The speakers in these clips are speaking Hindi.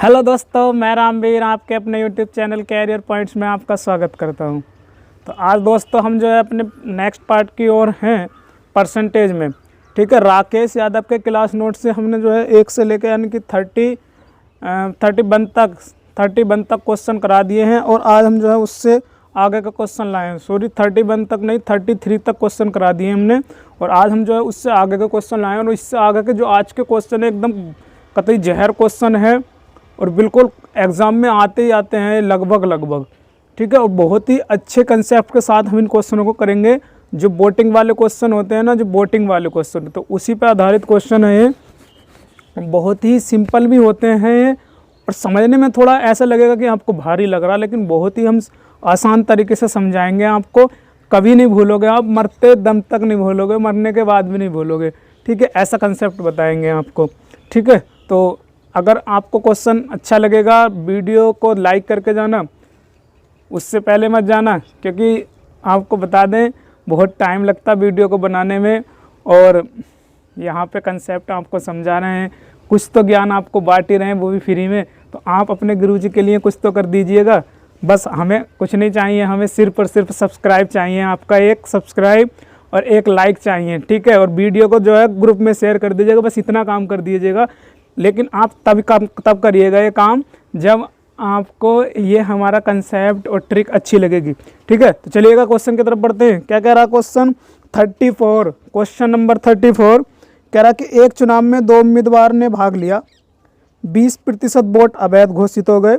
हेलो दोस्तों, मैं रामवीर आपके अपने यूट्यूब चैनल कैरियर पॉइंट्स में आपका स्वागत करता हूं। तो आज दोस्तों हम जो है अपने नेक्स्ट पार्ट की ओर हैं परसेंटेज में। ठीक है, राकेश यादव के क्लास नोट से हमने जो है 1 से लेकर यानी कि 31 तक क्वेश्चन करा दिए हैं और आज हम जो है उससे आगे का क्वेश्चन लाए हैं। सॉरी, 31 तक नहीं, 33 तक क्वेश्चन करा दिए हमने और आज हम जो है उससे आगे का क्वेश्चन लाए हैं। और इससे आगे के जो आज के क्वेश्चन है एकदम कतई जहर क्वेश्चन है और बिल्कुल एग्ज़ाम में आते ही आते हैं लगभग। ठीक है, और बहुत ही अच्छे कंसेप्ट के साथ हम इन क्वेश्चनों को करेंगे। जो बोटिंग वाले क्वेश्चन होते हैं ना, जो बोटिंग वाले क्वेश्चन, तो उसी पर आधारित क्वेश्चन है ये। बहुत ही सिंपल भी होते हैं और समझने में थोड़ा ऐसा लगेगा कि आपको भारी लग रहा है, लेकिन बहुत ही हम आसान तरीके से समझाएंगे आपको। कभी नहीं भूलोगे आप, मरते दम तक नहीं भूलोगे, मरने के बाद भी नहीं भूलोगे। ठीक है, ऐसा कंसेप्ट बताएंगे आपको। ठीक है, तो अगर आपको क्वेश्चन अच्छा लगेगा वीडियो को लाइक करके जाना, उससे पहले मत जाना, क्योंकि आपको बता दें बहुत टाइम लगता है वीडियो को बनाने में और यहाँ पे कंसेप्ट आपको समझा रहे हैं, कुछ तो ज्ञान आपको बांट ही रहे हैं, वो भी फ्री में। तो आप अपने गुरुजी के लिए कुछ तो कर दीजिएगा। बस हमें कुछ नहीं चाहिए, हमें सिर्फ और सिर्फ सब्सक्राइब चाहिए। आपका एक सब्सक्राइब और एक लाइक चाहिए। ठीक है, और वीडियो को जो है ग्रुप में शेयर कर दीजिएगा। बस इतना काम कर दीजिएगा। लेकिन आप तब करिएगा ये काम जब आपको ये हमारा कंसेप्ट और ट्रिक अच्छी लगेगी। ठीक है, तो चलिएगा क्वेश्चन की तरफ बढ़ते हैं। क्या कह रहा क्वेश्चन 34, क्वेश्चन नंबर 34 कह रहा कि एक चुनाव में 2 उम्मीदवार ने भाग लिया, 20% वोट अवैध घोषित हो गए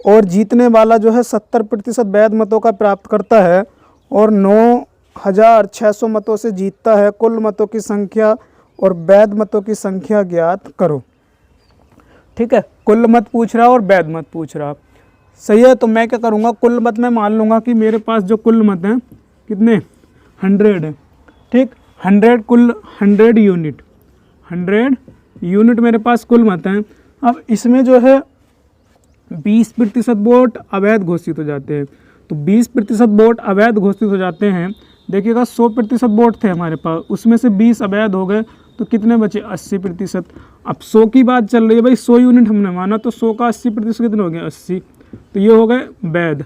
और जीतने वाला जो है 70% वैध मतों का प्राप्त करता है और 9,600 मतों से जीतता है। कुल मतों की संख्या और वैध मतों की संख्या ज्ञात करो। ठीक है, कुल मत पूछ रहा और वैध मत पूछ रहा। सही है, तो मैं क्या करूँगा, कुल मत मैं मान लूँगा कि मेरे पास जो कुल मत हैं कितने 100 है। ठीक, 100 कुल 100 यूनिट मेरे पास कुल मत हैं। अब इसमें जो है 20% वोट अवैध घोषित हो जाते हैं। तो 20% वोट अवैध घोषित हो जाते हैं। देखिएगा 100% वोट थे हमारे पास, उसमें से 20 अवैध हो गए तो कितने बचे 80%। अब 100 की बात चल रही है भाई, 100 यूनिट हमने माना, तो 100 का 80% कितने हो गए 80। तो ये हो गए वैध।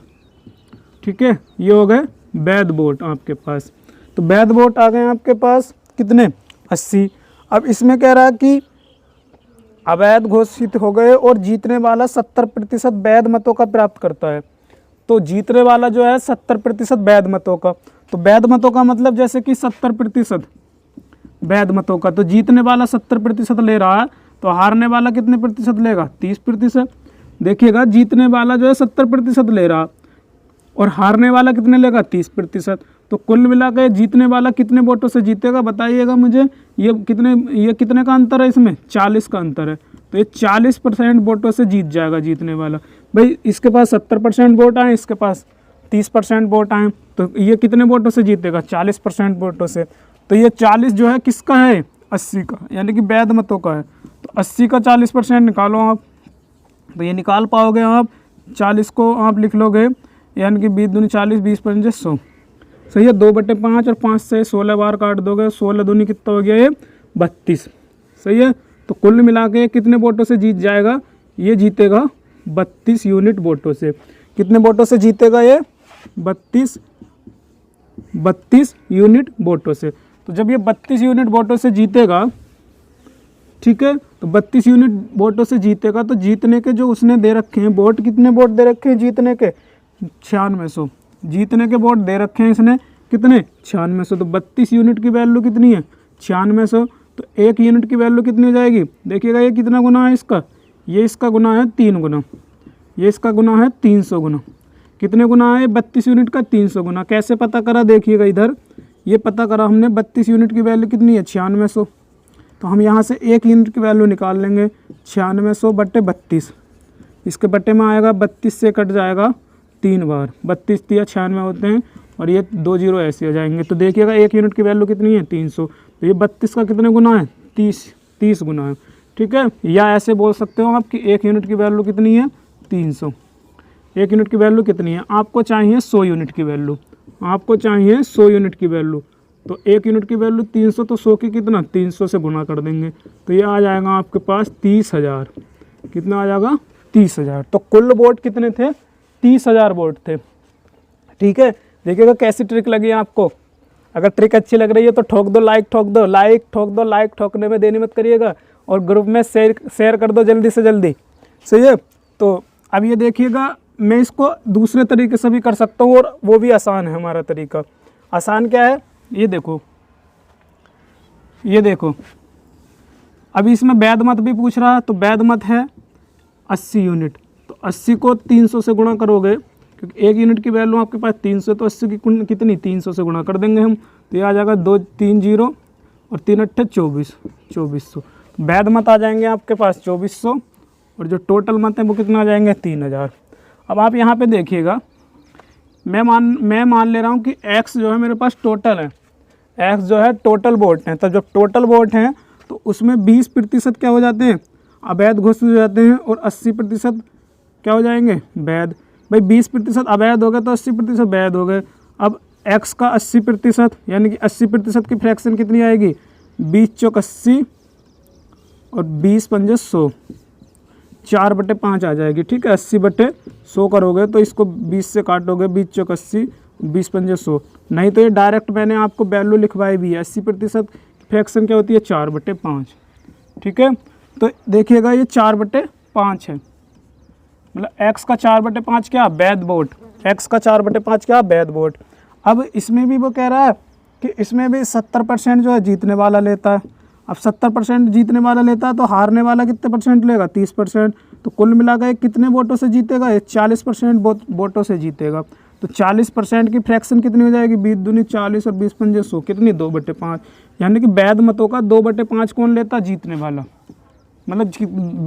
ठीक है, ये हो गए वैध वोट आपके पास। तो वैध वोट आ गए आपके पास कितने 80। अब इसमें कह रहा है कि अवैध घोषित हो गए और जीतने वाला 70% वैध मतों का प्राप्त करता है। तो जीतने वाला जो है 70% वैध मतों का, तो वैध मतों का मतलब जैसे कि 70% वैध मतों का, तो जीतने वाला 70% ले रहा है, तो हारने वाला कितने प्रतिशत लेगा 30%। देखिएगा जीतने वाला जो है 70% ले रहा और हारने वाला कितने लेगा 30%। तो कुल मिला के जीतने वाला कितने वोटों से जीतेगा बताइएगा मुझे। ये कितने का अंतर है इसमें, 40 का अंतर है। तो ये 40% वोटों से जीत जाएगा जीतने वाला। भाई इसके पास 70% वोट आए, इसके पास 30% वोट आए, तो ये कितने वोटों से जीतेगा 40% वोटों से। तो ये 40 जो है किसका है 80 का, यानी कि वैध मतों का है। तो 80 का 40% निकालो आप, तो ये निकाल पाओगे आप। 40 को आप लिख लोगे, यानी कि 20 दूनी 40, 20 पंजे 100। सही है, 2/5 और 5 से 16 बार काट दोगे, 16 दूनी कितना हो गया ये 32। सही है, तो कुल मिला के कितने वोटों से जीत जाएगा, ये जीतेगा 32 यूनिट वोटों से। कितने वोटों से जीतेगा ये 32 यूनिट वोटों से। तो जब ये 32 यूनिट वोटों से जीतेगा, ठीक है, तो 32 यूनिट वोटों से जीतेगा, तो जीतने के जो उसने दे रखे हैं वोट, कितने वोट दे रखे हैं जीतने के 9600। जीतने के वोट दे रखे हैं इसने कितने 9600। तो 32 यूनिट की वैल्यू कितनी है 9600। तो 1 यूनिट की वैल्यू कितनी हो जाएगी, देखिएगा ये कितना गुना है इसका, ये इसका गुना है 3 गुना, ये इसका गुना है 300 गुना। कितने गुना है 32 यूनिट का 300 गुना। कैसे पता करा, देखिएगा इधर ये पता करा हमने 32 यूनिट की वैल्यू कितनी है 9600। तो हम यहाँ से 1 यूनिट की वैल्यू निकाल लेंगे 9600/32। इसके बट्टे में आएगा 32 से कट जाएगा 3 बार, 32 या 96 होते हैं और ये 2 जीरो ऐसे हो जाएंगे। तो देखिएगा 1 यूनिट की वैल्यू कितनी है 300। तो ये 32 का कितने गुना है 30 गुना है। ठीक है, या ऐसे बोल सकते हो आप कि 1 यूनिट की वैल्यू कितनी है 300। 1 यूनिट की वैल्यू कितनी है, आपको चाहिए 100 यूनिट की वैल्यू, आपको चाहिए 100 यूनिट की वैल्यू। तो 1 यूनिट की वैल्यू 300, तो 100 की कितना 300 से गुना कर देंगे, तो ये आ जाएगा आपके पास 30,000। कितना आ जाएगा 30,000। तो कुल वोट कितने थे? 30,000 वोट थे। ठीक है, देखिएगा कैसी ट्रिक लगी आपको। अगर ट्रिक अच्छी लग रही है तो ठोक दो, लाइक ठोक दो, लाइक ठोक दो। लाइक ठोकने में देरी मत करिएगा और ग्रुप में शेयर कर दो जल्दी से जल्दी। सही है। तो अब ये देखिएगा, मैं इसको दूसरे तरीके से भी कर सकता हूँ और वो भी आसान है हमारा तरीका। आसान क्या है? ये देखो, ये देखो, अभी इसमें वैध मत भी पूछ रहा है, तो वैध मत है 80 यूनिट। तो 80 को 300 से गुणा करोगे, क्योंकि 1 यूनिट की वैल्यू आपके पास 300, तो 80 की कितनी? 300 से गुणा कर देंगे हम, तो ये आ जाएगा 2 3 0 और 3 8 24, 2400। वैध मत आ जाएंगे आपके पास 2400 और जो टोटल मत है वो कितना आ जाएंगे? 3000। अब आप यहाँ पे देखिएगा, मैं मान ले रहा हूँ कि x जो है मेरे पास टोटल है, x जो है टोटल वोट हैं। तो जब टोटल वोट हैं तो उसमें 20% क्या हो जाते हैं? अवैध घोषित हो जाते हैं और 80% क्या हो जाएंगे? वैध। भाई 20% अवैध हो गए तो 80% वैध हो गए। अब x का 80%, यानी कि 80% की फ्रैक्शन कितनी आएगी? 20 चौक 80 और 20 पंजे 100, 4/5 आ जाएगी। ठीक है, 80/100 करोगे तो इसको 20 से काटोगे, 20 चौक 80, 20 पंजे 100। नहीं तो ये डायरेक्ट मैंने आपको वैल्यू लिखवाई भी है। 80% फ्रैक्शन क्या होती है? 4/5। ठीक है, तो देखिएगा ये 4/5 है, मतलब x का 4/5 क्या? वैध वोट। x का 4/5 क्या? वैध वोट। अब इसमें भी वो कह रहा है कि इसमें भी 70% जो है जीतने वाला लेता है। अब 70% जीतने वाला लेता है तो हारने वाला कितने परसेंट लेगा? 30%। तो कुल मिलाकर ये कितने वोटों से जीतेगा? ये 40% वोटों से जीतेगा। तो 40% की फ्रैक्शन कितनी हो जाएगी? 20 दूनी 40 और 20 पंजे 100, कितनी? 2/5। यानी कि वैध मतों का 2/5 कौन लेता? जीतने वाला। मतलब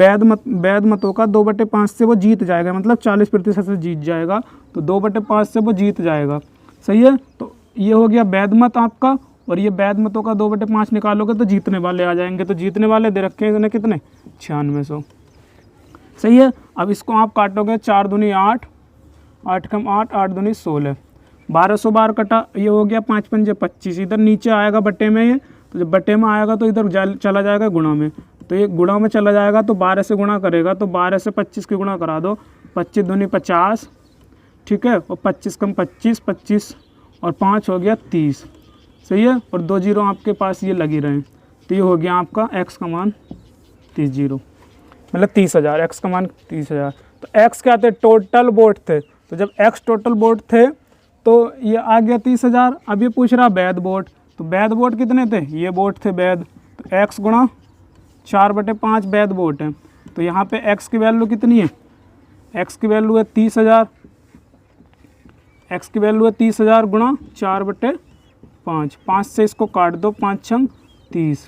वैध मतों का 2/5 से वो जीत जाएगा, मतलब 40% से जीत जाएगा। तो 2/5 से वो जीत जाएगा। सही है। तो ये हो गया वैध मत आपका, और ये वैध मतों का 2/5 निकालोगे तो जीतने वाले आ जाएंगे। तो जीतने वाले दे रखे हैं इन्हें कितने? 9600। सही है। अब इसको आप काटोगे, 4 दूनी 8, 8 कम 8, 8 दूनी 16, 1200 बार कटा, ये हो गया 5 पंजे 25। इधर नीचे आएगा बट्टे में ये, तो जब बट्टे में आएगा तो इधर चला जाएगा गुणा में। तो ये गुणा में चला जाएगा तो 12 से गुणा करेगा, तो 12 से 25 की गुणा करा दो, 25 दूनी 50। ठीक है, और 25 कम 25, 25 और 5 हो गया 30। सही है। और 2 जीरो आपके पास ये लगी रहे, तो ये हो गया आपका x का मान 30, मतलब 30,000। x का मान 30,000। तो x क्या थे? टोटल वोट थे। तो जब x टोटल वोट थे तो ये आ गया 30,000। अब ये पूछ रहा वैध वोट, तो वैध वोट कितने थे? ये वोट थे वैध, तो x गुणा 4/5 वैध वोट है। तो यहाँ पे x की वैल्यू कितनी है? x की वैल्यू है 30,000। x की वैल्यू है 30,000 गुणा 4/5। 5 से इसको काट दो, 5 छंग 30।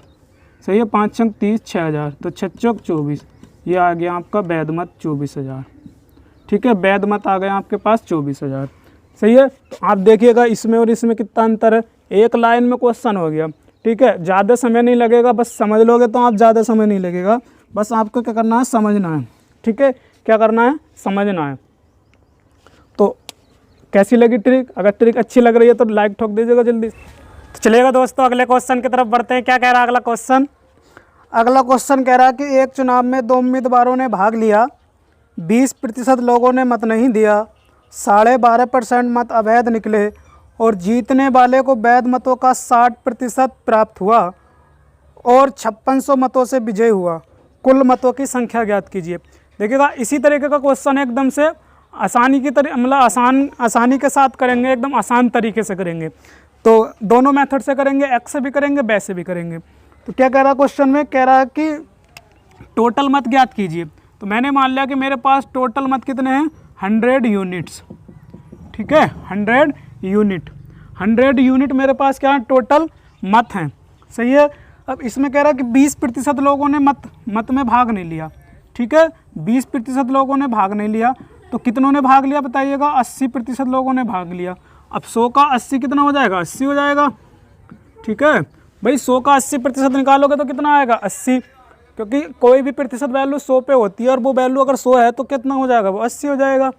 सही है, 5 छंग 30, 6,000। तो 6 चौक 24, ये आ गया आपका वैध मत 24,000। ठीक है, वैध मत आ गया आपके पास 24,000। सही है। तो आप देखिएगा इसमें और इसमें कितना अंतर है। एक लाइन में क्वेश्चन हो गया। ठीक है, ज़्यादा समय नहीं लगेगा, बस समझ लोगे तो आप ज़्यादा समय नहीं लगेगा। बस आपको क्या करना है? समझना है। ठीक है, क्या करना है? समझना है। तो कैसी लगी ट्रिक? अगर ट्रिक अच्छी लग रही है तो लाइक ठोक दीजिएगा जल्दी। तो चलिएगा दोस्तों, अगले क्वेश्चन की तरफ बढ़ते हैं। क्या कह रहा है अगला क्वेश्चन? अगला क्वेश्चन कह रहा है कि एक चुनाव में 2 उम्मीदवारों ने भाग लिया, 20% लोगों ने मत नहीं दिया, 12.5% मत अवैध निकले और जीतने वाले को वैध मतों का 60% प्राप्त हुआ और 5600 मतों से विजय हुआ। कुल मतों की संख्या ज्ञात कीजिए। देखिएगा इसी तरीके का क्वेश्चन है, एकदम से आसानी की तरह, मतलब आसानी के साथ करेंगे, एकदम आसान तरीके से करेंगे। तो दोनों मेथड से करेंगे, एक्स से भी करेंगे, बै से भी करेंगे। तो क्या कह रहा है क्वेश्चन में? कह रहा है कि टोटल मत ज्ञात कीजिए। तो मैंने मान लिया कि मेरे पास टोटल मत कितने हैं? 100 यूनिट्स। ठीक है, 100 यूनिट, 100 यूनिट मेरे पास क्या है? टोटल मत हैं। सही है। अब इसमें कह रहा है कि 20% लोगों ने मत में भाग नहीं लिया। ठीक है, 20% लोगों ने भाग नहीं लिया। तो कितनों ने भाग लिया बताइएगा? 80% लोगों ने भाग लिया। अब 100 का 80 कितना हो जाएगा? 80 हो जाएगा। ठीक है भाई, 100 का 80% निकालोगे तो कितना आएगा? 80, क्योंकि कोई भी प्रतिशत वैल्यू 100 पे होती है और वो वैल्यू अगर 100 है तो कितना हो जाएगा? वो 80 हो जाएगा।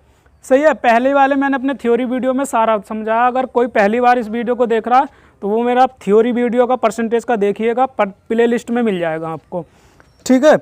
सही है। पहले वाले मैंने अपने थ्योरी वीडियो में सारा समझाया। अगर कोई पहली बार इस वीडियो को देख रहा है तो वो मेरा थ्योरी वीडियो का परसेंटेज का देखिएगा, प्ले लिस्ट में मिल जाएगा आपको। ठीक है,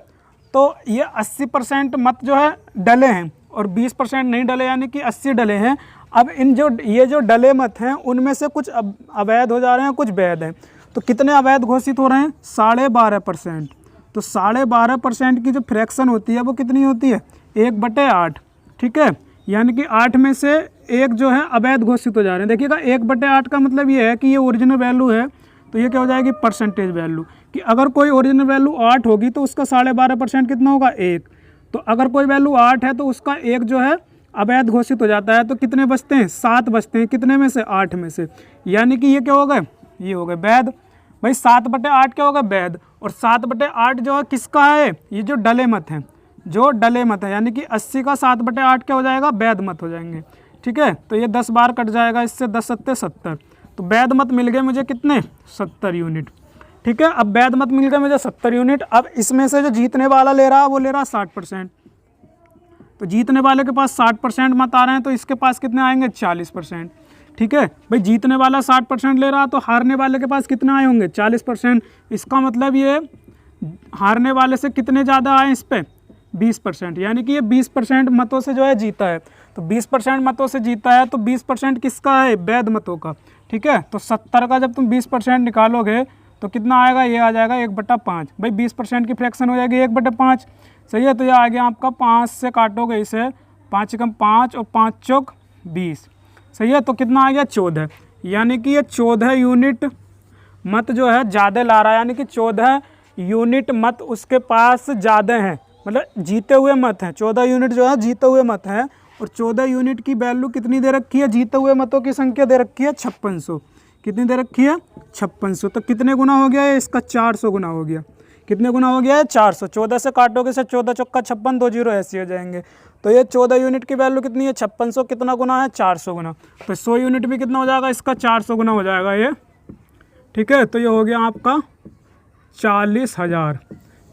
तो ये 80% मत जो है डले हैं और 20% नहीं डले, यानी कि 80 डले हैं। अब इन ये जो डले मत हैं उनमें से कुछ अवैध हो जा रहे हैं, कुछ वैध हैं। तो कितने अवैध घोषित हो रहे हैं? 12.5%। तो 12.5% की जो फ्रैक्शन होती है वो कितनी होती है? 1/8। ठीक है, यानी कि 8 में से एक जो है अवैध घोषित हो जा रहे हैं। देखिएगा 1/8 का मतलब ये है कि ये ओरिजिनल वैल्यू है, तो ये क्या हो जाएगी? Percentage value. कि अगर कोई ओरिजिनल वैल्यू 8 होगी तो उसका 12.5% कितना होगा? 1। तो अगर कोई वैल्यू 8 है तो उसका एक जो है अवैध घोषित हो जाता है। तो कितने बचते हैं? 7 बचते हैं। कितने में से? 8 में से। यानी कि ये क्या हो गए? ये हो गए वैध। भाई 7/8 क्या होगा? वैध। और 7/8 जो है किसका है? ये जो डले मत हैं, जो डले मत है, यानी कि 80 का 7/8 क्या हो जाएगा? वैध मत हो जाएंगे। ठीक है, तो ये 10 बार कट जाएगा इससे, 10 सत्ते 70। तो वैध मत मिल गए मुझे कितने? 70 यूनिट। ठीक है, अब वैध मत मिल गए मुझे 70 यूनिट। अब इसमें से जो जीतने वाला ले रहा है वो ले रहा है 60%। तो जीतने वाले के पास 60% मत आ रहे हैं, तो इसके पास कितने आएंगे? 40%। ठीक है भाई, जीतने वाला 60% ले रहा तो हारने वाले के पास कितने आए होंगे? 40%। इसका मतलब ये हारने वाले से कितने ज़्यादा आए इस पर? 20%। यानी कि ये 20% मतों से जो है जीता है। तो 20% मतों से जीता है तो 20% किसका है? वैध मतों का। ठीक है, तो 70 का जब तुम 20% निकालोगे तो कितना आएगा? ये आ जाएगा 1/5। भाई 20% की फ्रैक्शन हो जाएगी 1/5। सही है, तो ये आ गया आपका 5 से काटोगे इसे, 5 कम 5 और 5 चौक 20। सही है, तो कितना आ गया? 14। यानी कि ये 14 यूनिट मत जो है ज़्यादा ला रहा है, यानी कि 14 यूनिट मत उसके पास ज़्यादा हैं, मतलब जीते हुए मत हैं। 14 यूनिट जो है जीते हुए मत हैं। और 14 यूनिट की वैल्यू कितनी दे रखी है? जीते हुए मतों की संख्या दे रखी है 5600। कितनी दे रखी है? 5600। तो कितने गुना हो गया है इसका? 400 गुना हो गया। कितने गुना हो गया है? 400। 14 से काटोगे से 14 चौका 56, 2 0 ऐसे हो जाएंगे। तो ये 14 यूनिट की वैल्यू कितनी है? 5600। कितना गुना है? 400 गुना। तो 100 यूनिट भी कितना हो जाएगा इसका? 400 गुना हो जाएगा ये। ठीक है, तो ये हो गया आपका 40,000।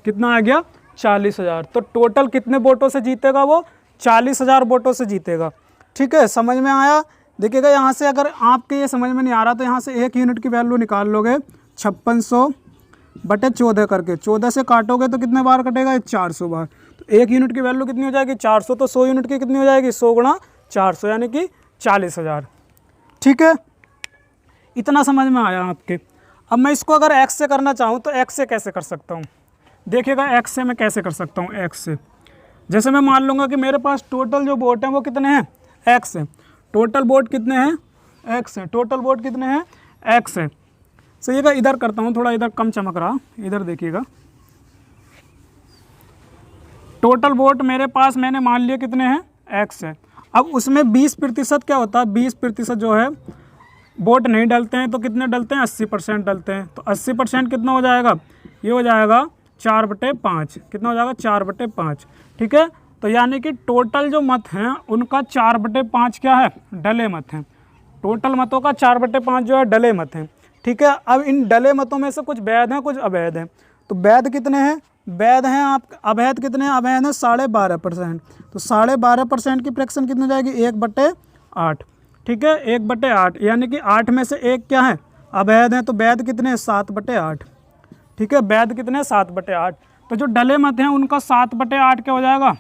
कितना आ गया? 40,000। तो टोटल कितने वोटों से जीतेगा वो? 40,000 वोटों से जीतेगा। ठीक है, समझ में आया? देखिएगा यहाँ से अगर आपके ये समझ में नहीं आ रहा तो यहाँ से 1 यूनिट की वैल्यू निकाल लोगे 5600/14 करके। 14 से काटोगे तो कितने बार कटेगा? 400 बार। तो 1 यूनिट की वैल्यू कितनी हो जाएगी? 400। तो 100 यूनिट की कितनी हो जाएगी? 100 गुणा 400, यानी कि 40,000। ठीक है, इतना समझ में आया आपके? अब मैं इसको अगर x से करना चाहूँ तो x से कैसे कर सकता हूँ? देखिएगा x से मैं कैसे कर सकता हूँ। x से जैसे मैं मान लूँगा कि मेरे पास टोटल जो वोट हैं वो कितने हैं? x है। टोटल वोट कितने हैं? x है। टोटल वोट कितने हैं? x है। सही है, इधर करता हूँ, थोड़ा इधर कम चमक रहा, इधर देखिएगा। टोटल वोट मेरे पास मैंने मान लिया कितने हैं? x है। अब उसमें 20% क्या होता है? 20% जो है वोट नहीं डलते हैं। तो कितने डलते हैं? 80% डलते हैं। तो 80% कितना हो जाएगा? ये हो जाएगा 4/5। कितना हो जाएगा? 4/5। ठीक है, तो यानी कि टोटल जो मत हैं उनका 4/5 क्या है? डले मत हैं। टोटल मतों का 4/5 जो है डले मत हैं। ठीक है, अब इन डले मतों में से कुछ वैध हैं, कुछ अवैध हैं। तो वैध कितने हैं? वैध हैं आप। अवैध कितने हैं? अवैध हैं 12.5%। तो 12.5% की फ्रैक्शन कितनी हो जाएगी? 1/8। ठीक है, 1/8, यानी कि 8 में से एक क्या है? अवैध है। तो वैध कितने हैं? 7/8। ठीक है, वैध कितने? 7/8। तो जो डले मत हैं उनका 7/8 क्या हो जाएगा?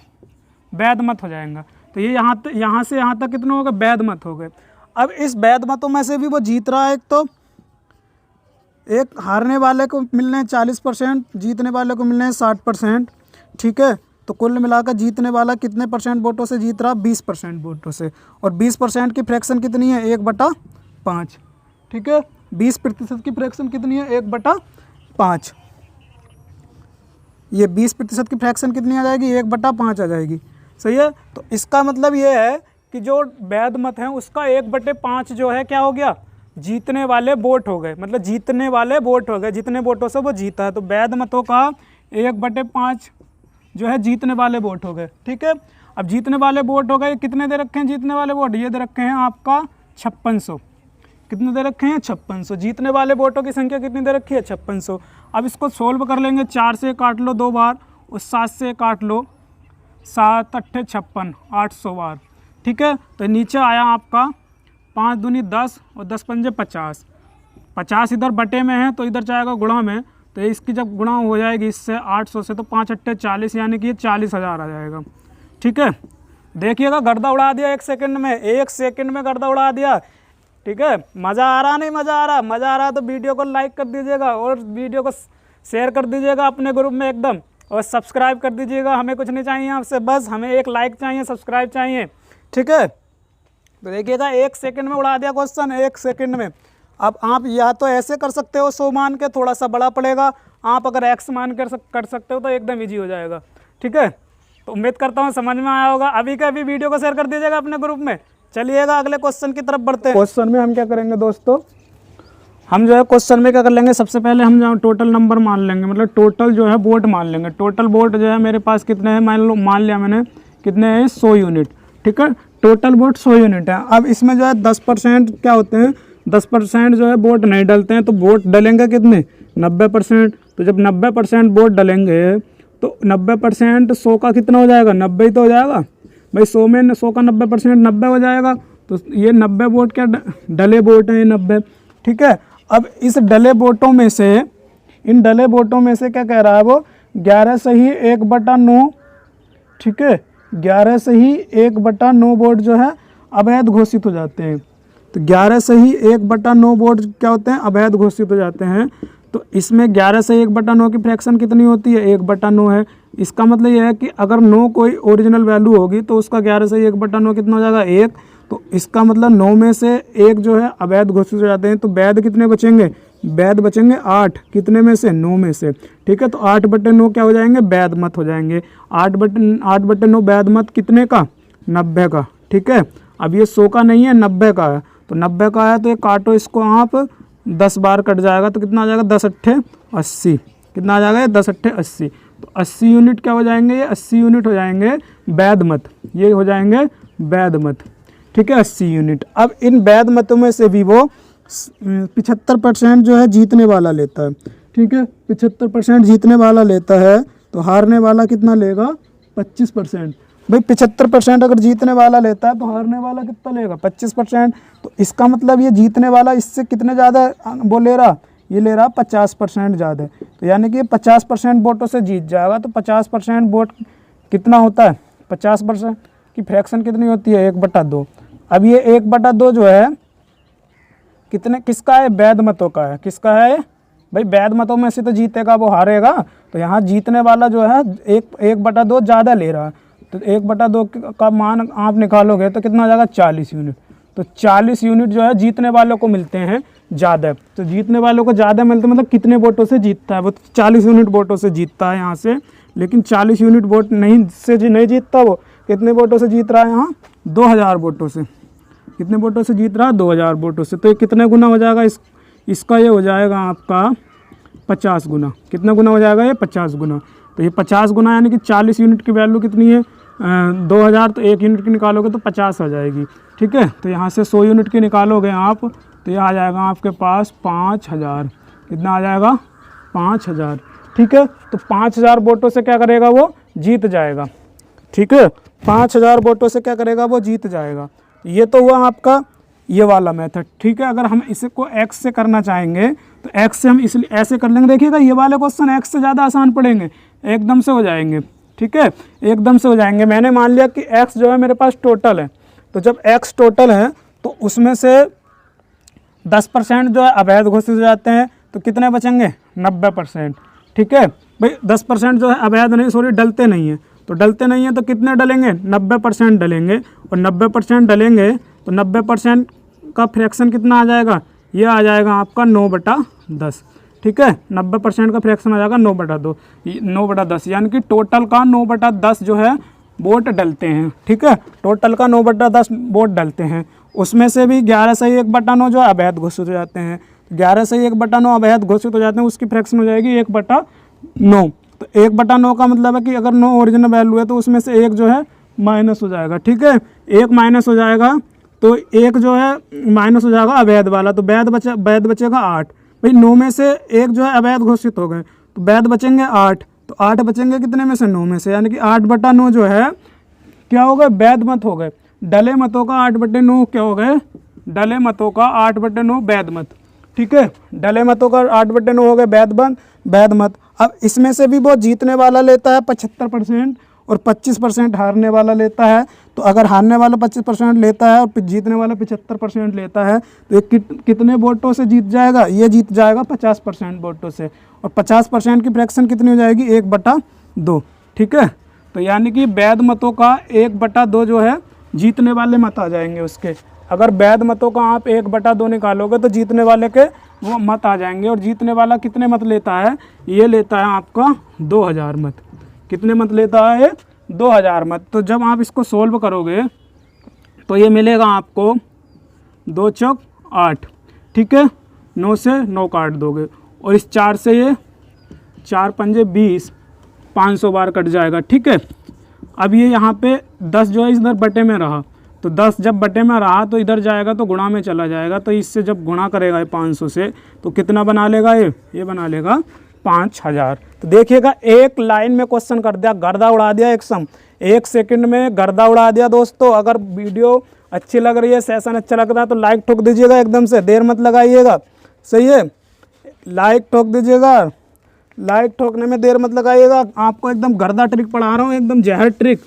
वैध मत हो जाएगा। तो ये यहाँ से यहाँ तक कितने हो गए? वैध मत हो गए। अब इस वैध मतों में से भी वो जीत रहा है। एक तो एक हारने वाले को मिलने हैं 40%, जीतने वाले को मिलने हैं 60%। ठीक है, तो कुल मिलाकर जीतने वाला कितने परसेंट वोटों से जीत रहा? 20% वोटों से। और 20% की फ्रैक्शन कितनी है? 1/5। ठीक है, 20% की फ्रैक्शन कितनी है? 1/5। ये 20% की फ्रैक्शन कितनी आ जाएगी? 1/5 आ जाएगी। सही है, तो इसका मतलब ये है कि जो वैध मत हैं उसका 1/5 जो है क्या हो गया? जीतने वाले वोट हो गए। मतलब जीतने वाले वोट हो गए, जितने वोटों से वो जीता है। तो वैध मतों का 1/5 जो है जीतने वाले वोट हो गए। ठीक है, अब जीतने वाले वोट हो गए। कितने दे रखे हैं जीतने वाले वोट? ये दे रखे हैं आपका 5600। कितने दे रखे हैं? 5600। जीतने वाले वोटों की संख्या कितनी दे रखी है? 5600। अब इसको सोल्व कर लेंगे। 4 से काट लो 2 बार और 7 से काट लो 7 8 56, 800 बार। ठीक है, तो नीचे आया आपका 5 दूनी 10 और 10 पंजे 50। 50 इधर बटे में है तो इधर जाएगा गुणा में। तो इसकी जब गुणा हो जाएगी इससे 800 से, तो 5 अट्ठे 40, यानी कि ये 40,000 आ जाएगा। ठीक है, देखिएगा गर्दा उड़ा दिया 1 सेकंड में, 1 सेकंड में गर्दा उड़ा दिया। ठीक है, मज़ा आ रहा नहीं, मज़ा आ रहा, मज़ा आ रहा तो वीडियो को लाइक कर दीजिएगा और वीडियो को शेयर कर दीजिएगा अपने ग्रुप में एकदम, और सब्सक्राइब कर दीजिएगा। हमें कुछ नहीं चाहिए आपसे, बस हमें एक लाइक चाहिए, सब्सक्राइब चाहिए। ठीक है, तो देखिएगा 1 सेकंड में उड़ा दिया क्वेश्चन, 1 सेकंड में। अब आप या तो ऐसे कर सकते हो 100 मान के, थोड़ा सा बड़ा पड़ेगा। आप अगर x मान कर सकते हो तो एकदम ईजी हो जाएगा। ठीक है, तो उम्मीद करता हूँ समझ में आया होगा। अभी का अभी वीडियो को शेयर कर दीजिएगा अपने ग्रुप में। चलिएगा अगले क्वेश्चन की तरफ बढ़ते हैं। क्वेश्चन में हम क्या करेंगे दोस्तों, हम जो है क्वेश्चन में क्या कर लेंगे, सबसे पहले हम जो टोटल नंबर मान लेंगे, मतलब टोटल जो है वोट मान लेंगे। टोटल वोट जो है मेरे पास कितने हैं, मान लिया मैंने कितने हैं, 100 यूनिट। ठीक है, टोटल वोट 100 यूनिट है। अब इसमें जो है 10% क्या होते हैं, 10% जो है वोट नहीं डलते हैं, तो वोट डलेंगे कितने, 90%। तो जब 90% वोट डलेंगे तो 90% 100 का कितना हो जाएगा, 90 ही तो हो जाएगा भाई। 100 में 100 का 90% 90 हो जाएगा। तो ये 90 वोट क्या डले वोट हैं, ये 90। ठीक है, अब इस डले वोटों में से, इन डले वोटों में से क्या कह रहा है वो, 11 सही 1/9। ठीक है, 11 सही 1/9 वोट जो है अवैध घोषित हो जाते हैं। तो 11 सही 1/9 वोट क्या होते हैं, अवैध घोषित हो जाते हैं। तो इसमें 11 से 1/9 की फ्रैक्शन कितनी होती है, 1/9 है। इसका मतलब यह है कि अगर 9 कोई ओरिजिनल वैल्यू होगी तो उसका 11 से 1/9 कितना हो जाएगा, 1। तो इसका मतलब 9 में से 1 जो है अवैध घोषित हो जाते हैं। तो वैध कितने बचेंगे, वैध बचेंगे 8, कितने में से, 9 में से। ठीक है, तो 8/9 क्या हो जाएंगे, वैध मत हो जाएंगे। 8/9 वैध मत कितने का, 90 का। ठीक है, अब ये 100 का नहीं है, 90 का है। तो 90 का है तो ये काटो इसको आप, 10 बार कट जाएगा तो कितना आ जाएगा, 10 अट्ठे 80। कितना आ जाएगा, 10 अट्ठे 80। तो 80 यूनिट क्या हो जाएंगे, ये 80 यूनिट हो जाएंगे वैध मत, ये हो जाएंगे वैध मत। ठीक है, 80 यूनिट। अब इन वैध मतों में से भी वो 75% जो है जीतने वाला लेता है। ठीक है, 75% जीतने वाला लेता है, तो हारने वाला कितना लेगा, 25%। भाई 75% अगर जीतने वाला लेता है तो हारने वाला कितना लेगा, 25%। तो इसका मतलब ये जीतने वाला इससे कितने ज़्यादा वो ले रहा, ये ले रहा 50% ज़्यादा। तो यानी कि 50% वोटों से जीत जाएगा। तो 50% वोट कितना होता है, 50% की फ्रैक्शन कितनी होती है, 1/2। अब ये 1/2 जो है कितने, किसका है, वैध मतों का है। किसका है भाई, वैध मतों में से तो जीतेगा वो हारेगा। तो यहाँ जीतने वाला जो है 1/2 ज़्यादा ले रहा है। तो 1/2 का मान आप निकालोगे तो कितना आ जाएगा, 40 यूनिट। तो 40 यूनिट जो है जीतने वालों को मिलते हैं ज़्यादा। तो जीतने वालों को ज़्यादा मिलते मतलब कितने वोटों से जीतता है वो, 40 यूनिट वोटों से जीतता है यहाँ से। लेकिन 40 यूनिट वोट नहीं जीतता वो, कितने वोटों से जीत रहा है यहाँ, 2000 वोटों से। कितने वोटों से जीत रहा है, 2000 वोटों से। तो ये कितने गुना हो जाएगा, इसका ये हो जाएगा आपका 50 गुना। कितना गुना हो जाएगा, ये 50 गुना। तो ये 50 गुना यानी कि 40 यूनिट की वैल्यू कितनी है, 2000। तो 1 यूनिट की निकालोगे तो 50 आ जाएगी। ठीक है, तो यहाँ से 100 यूनिट की निकालोगे आप तो ये आ जाएगा आपके पास 5000। कितना आ जाएगा, 5000। ठीक है, तो 5000 वोटों से क्या करेगा, वो जीत जाएगा। ठीक है, 5000 वोटों से क्या करेगा, वो जीत जाएगा। ये तो हुआ आपका ये वाला मेथड। ठीक है, अगर हम इसे को x से करना चाहेंगे तो x से हम इसलिए ऐसे कर लेंगे। देखिएगा ये वाले क्वेश्चन x से ज़्यादा आसान पड़ेंगे, एकदम से हो जाएंगे। ठीक है, एकदम से हो जाएंगे। मैंने मान लिया कि x जो है मेरे पास टोटल है। तो जब x टोटल है तो उसमें से 10% जो है अवैध घोषित हो जाते हैं। तो कितने बचेंगे, 90%। ठीक है भाई, 10% जो है अवैध नहीं, सॉरी डलते नहीं हैं। तो डलते नहीं हैं तो कितने डलेंगे, 90% डलेंगे। और 90% डलेंगे तो 90% का फ्रैक्शन कितना आ जाएगा, ये आ जाएगा आपका 9/10। ठीक है, 90% का फ्रैक्शन आ जाएगा 9/10, यानी कि टोटल का 9/10 जो है वोट डलते हैं। ठीक है, टोटल का 9/10 वोट डलते हैं। उसमें से भी 11 से 1/9 जो अवैध घोषित हो जाते हैं। 11 से 1/9 अवैध घोषित हो जाते हैं, उसकी फ्रैक्शन हो जाएगी 1/9। तो 1/9 का मतलब है कि अगर 9 ओरिजिनल वैल्यू है तो उसमें से 1 जो है माइनस हो जाएगा। ठीक है, 1 माइनस हो जाएगा तो 1 जो है माइनस हो जाएगा अवैध वाला। तो वैध बचेगा 8। भाई 9 में से 1 जो है अवैध घोषित हो गए तो वैध बचेंगे 8। तो 8 बचेंगे कितने में से, 9 में से, यानी कि 8/9 जो है क्या हो गए, वैध मत हो गए। डले मतों का 8/9 क्या हो गए, डले मतों का 8/9 वैध मत। ठीक है। डले मतों का 8/9 हो गए वैध मत। अब इसमें से भी वो जीतने वाला लेता है 75% और 25% हारने वाला लेता है। तो अगर हारने वाला 25% लेता है और जीतने वाला 75% लेता है तो ये कितने वोटों से जीत जाएगा? ये जीत जाएगा 50% वोटों से। और 50% की फ्रैक्शन कितनी हो जाएगी? 1/2। ठीक है। तो यानी कि वैध मतों का 1/2 जो है जीतने वाले मत आ जाएंगे उसके। अगर वैध मतों का आप 1/2 निकालोगे तो जीतने वाले के वो मत आ जाएंगे। और जीतने वाला कितने मत लेता है? ये लेता है आपका 2000 मत। कितने मत लेता है? 2000 मत। तो जब आप इसको सोल्व करोगे तो ये मिलेगा आपको 2 चौक 8। ठीक है। 9 से 9 काट दोगे और इस 4 से ये 4 पंजे 20, 500 बार कट जाएगा। ठीक है। अब ये यहाँ पे 10 जो है इधर बटे में रहा, तो 10 जब बटे में रहा तो इधर जाएगा तो गुणा में चला जाएगा। तो इससे जब गुणा करेगा ये 500 से तो कितना बना लेगा? ये बना लेगा 5000। तो देखिएगा एक लाइन में क्वेश्चन कर दिया, गर्दा उड़ा दिया एक सम, 1 सेकंड में गर्दा उड़ा दिया। दोस्तों अगर वीडियो अच्छी लग रही है, सेशन अच्छा लगता है तो लाइक ठोक दीजिएगा, एकदम से देर मत लगाइएगा। सही है, लाइक ठोक दीजिएगा, लाइक ठोकने में देर मत लगाइएगा। आपको एकदम गर्दा ट्रिक पढ़ा रहा हूँ, एकदम जहर ट्रिक।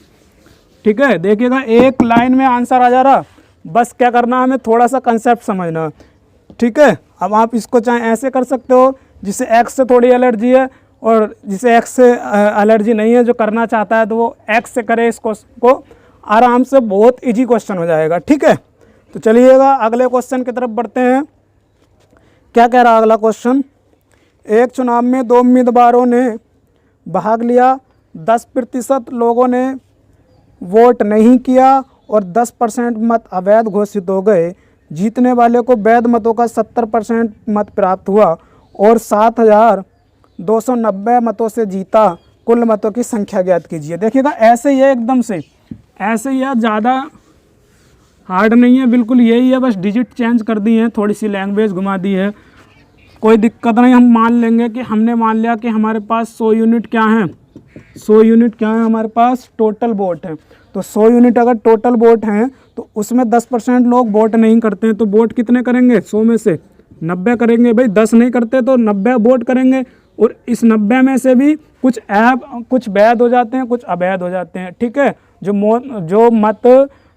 ठीक है। देखिएगा एक लाइन में आंसर आ जा रहा, बस क्या करना हमें थोड़ा सा कंसेप्ट समझना। ठीक है। अब आप इसको चाहे ऐसे कर सकते हो, जिसे एक्स से थोड़ी एलर्जी है और जिसे एक्स से एलर्जी नहीं है, जो करना चाहता है तो वो एक्स से करे इस क्वेश्चन को, आराम से बहुत इजी क्वेश्चन हो जाएगा। ठीक है। तो चलिएगा अगले क्वेश्चन की तरफ बढ़ते हैं। क्या कह रहा अगला क्वेश्चन? एक चुनाव में 2 उम्मीदवारों ने भाग लिया, 10% लोगों ने वोट नहीं किया और 10% मत अवैध घोषित हो गए। जीतने वाले को वैध मतों का 70% मत प्राप्त हुआ और 7290 मतों से जीता। कुल मतों की संख्या ज्ञात कीजिए। देखिएगा ऐसे ही है, एकदम से ऐसे ही है, ज़्यादा हार्ड नहीं है, बिल्कुल यही है, बस डिजिट चेंज कर दी है, थोड़ी सी लैंग्वेज घुमा दी है, कोई दिक्कत नहीं। हम मान लेंगे कि हमने मान लिया कि हमारे पास 100 यूनिट क्या है, 100 यूनिट क्या है हमारे पास? टोटल वोट है। तो 100 यूनिट अगर टोटल वोट हैं तो उसमें 10% लोग वोट नहीं करते हैं, तो वोट कितने करेंगे? 100 में से 90 करेंगे। भाई 10 नहीं करते तो 90 वोट करेंगे। और इस 90 में से भी कुछ वैध हो जाते हैं, कुछ अवैध हो जाते हैं। ठीक है। जो मत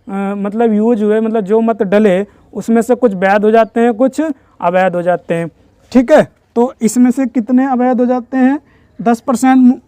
मतलब यूज हुए, मतलब जो मत डले, उसमें से कुछ वैध हो जाते हैं, कुछ अवैध हो जाते हैं। ठीक है। तो इसमें से कितने अवैध हो जाते हैं? 10%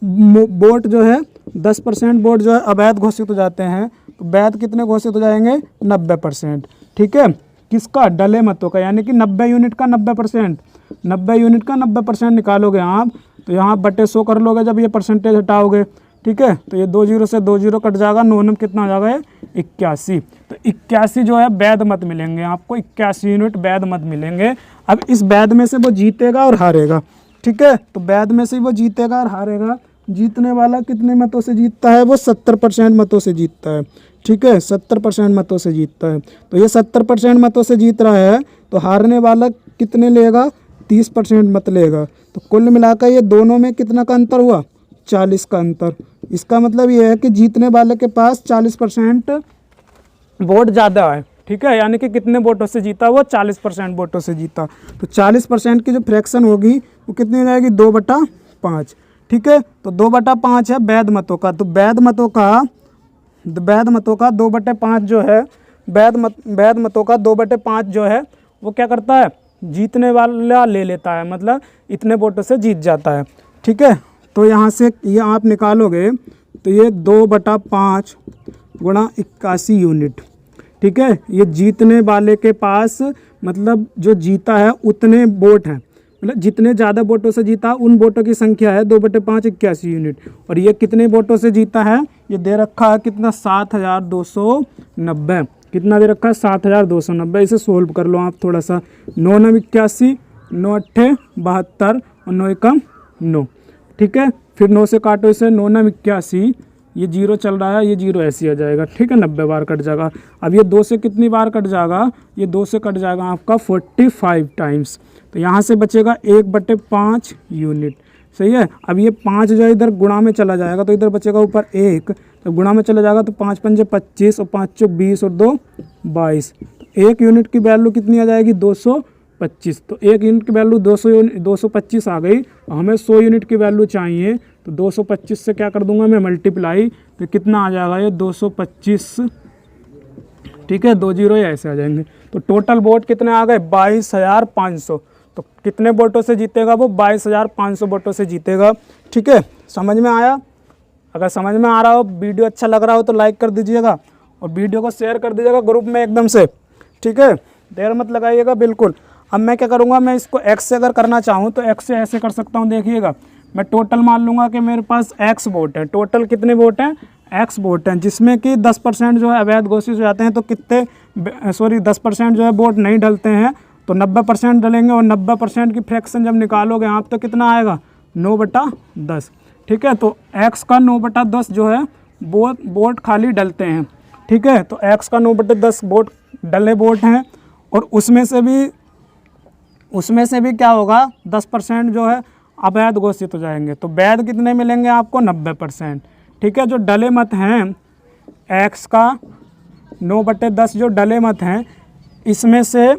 वोट जो है, 10% वोट जो है अवैध घोषित हो जाते हैं। तो वैध कितने घोषित हो जाएंगे? 90%। ठीक है। किसका? डले मतों का, यानी कि 90 यूनिट का 90%, 90 यूनिट का 90% निकालोगे आप तो यहाँ बटे 100 कर लोगे जब ये परसेंटेज हटाओगे। ठीक है। तो ये 2 0 से 2 0 कट जाएगा, 9 कितना हो जाएगा? 81। तो 81 जो है वैध मत मिलेंगे आपको, 81 यूनिट वैध मत मिलेंगे। अब इस वैध में से वो जीतेगा और हारेगा। ठीक है। तो वैध में से वो जीतेगा और हारेगा। जीतने वाला कितने मतों से जीतता है? वो 70% मतों से जीतता है। ठीक है। 70% मतों से जीतता है। तो ये 70% मतों से जीत रहा है, तो हारने वाला कितने लेगा? 30% मत लेगा। तो कुल मिलाकर ये दोनों में कितना का अंतर हुआ? 40 का अंतर। इसका मतलब ये है कि जीतने वाले के पास 40% वोट ज़्यादा है। ठीक है। यानी कि कितने वोटों से जीता? वो 40% वोटों से जीता। तो 40% की जो फ्रैक्शन होगी वो कितनी हो जाएगी? 2/5। ठीक है। तो 2/5 है वैध मतों का। तो वैध मतों का 2/5 जो है, वैध मतों का 2/5 जो है वो क्या करता है? जीतने वाला ले लेता है, मतलब इतने वोटों से जीत जाता है। ठीक है। तो यहाँ से ये आप निकालोगे तो ये 2/5 गुणा 81 यूनिट। ठीक है। ये जीतने वाले के पास, मतलब जो जीता है उतने वोट हैं, मतलब जितने ज़्यादा वोटों से जीता उन वोटों की संख्या है 2/5 81 यूनिट। और ये कितने वोटों से जीता है? ये दे रखा है कितना? 7290। कितना दे रखा है? 7290। इसे सोल्व कर लो आप थोड़ा सा। 9 9 81, 9 8 72 और 9 1 9। ठीक है। फिर 9 से काटो इसे, 9 9 81, ये 0 चल रहा है, ये 0 ऐसे आ जाएगा। ठीक है। 90 बार कट जाएगा। अब ये 2 से कितनी बार कट जाएगा? ये 2 से कट जाएगा आपका 45 टाइम्स। तो यहाँ से बचेगा 1/5 यूनिट। सही है। अब ये 5 जो है इधर गुणा में चला जाएगा, तो इधर बचेगा ऊपर 1, तो गुणा में चला जाएगा तो 5 पंजे 25 और 5 चौक 20 और 2 22। तो 1 यूनिट की वैल्यू कितनी आ जाएगी? 250 25, तो 1 यूनिट की वैल्यू 225 आ गई। हमें 100 यूनिट की वैल्यू चाहिए, तो 225 से क्या कर दूंगा मैं मल्टीप्लाई, तो कितना आ जाएगा ये 225, ठीक है, 2 जीरो ऐसे आ जाएंगे। तो टोटल वोट कितने आ गए 22,500। तो कितने वोटों से जीतेगा वो 22,500 वोटों से जीतेगा। ठीक है, समझ में आया? अगर समझ में आ रहा हो, वीडियो अच्छा लग रहा हो तो लाइक कर दीजिएगा और वीडियो को शेयर कर दीजिएगा ग्रुप में एकदम से। ठीक है, देर मत लगाइएगा बिल्कुल। अब मैं क्या करूँगा, मैं इसको एक्स से अगर करना चाहूँ तो एक्स से ऐसे कर सकता हूँ। देखिएगा, मैं टोटल मान लूँगा कि मेरे पास एक्स वोट है। टोटल कितने वोट हैं, एक्स वोट हैं, जिसमें कि 10% जो है अवैध घोषित हो जाते हैं। तो कितने 10% जो है वोट नहीं डलते हैं, तो 90% डलेंगे। और 90% की फ्रैक्शन जब निकालोगे आप तो कितना आएगा 9/10। ठीक है, तो x का 9/10 जो है वो वोट खाली डलते हैं। ठीक है, तो x का 9/10 वोट डले वोट हैं। और उसमें से भी क्या होगा 10% जो है अवैध घोषित हो जाएंगे। तो वैध कितने मिलेंगे आपको 90%। ठीक है, जो डले मत हैं x का 9/10 जो डले मत हैं, इसमें से